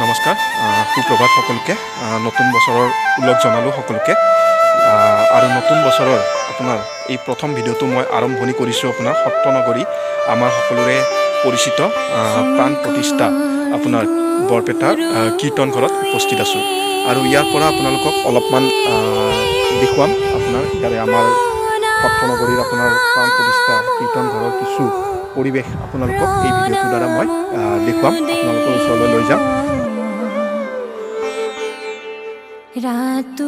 নমস্কাৰ সুপ্ৰভাত সকলোকে নতুন বছৰৰ উলগ জনালোঁ সকলোকে আৰু নতুন বছৰৰ আপোনাৰ এই প্ৰথম ভিডিঅ'টো মই আৰম্ভণি কৰিছোঁ আপোনাৰ সত্ৰনগৰী আমাৰ সকলোৰে পৰিচিত প্ৰাণ প্ৰতিষ্ঠা আপোনাৰ বৰপেটাৰ কীৰ্তন ঘৰত উপস্থিত আছোঁ আৰু ইয়াৰ পৰা আপোনালোকক অলপমান দেখুৱাম আপোনাৰ ইয়াৰে আমাৰ সত্ৰনগৰীৰ আপোনাৰ প্ৰাণ প্ৰতিষ্ঠা কীৰ্তন ঘৰৰ কিছু পৰিৱেশ আপোনালোকক এই ভিডিঅ'টোৰ দ্বাৰা মই দেখুৱাম আপোনালোকৰ ওচৰলৈ লৈ যাম। रातू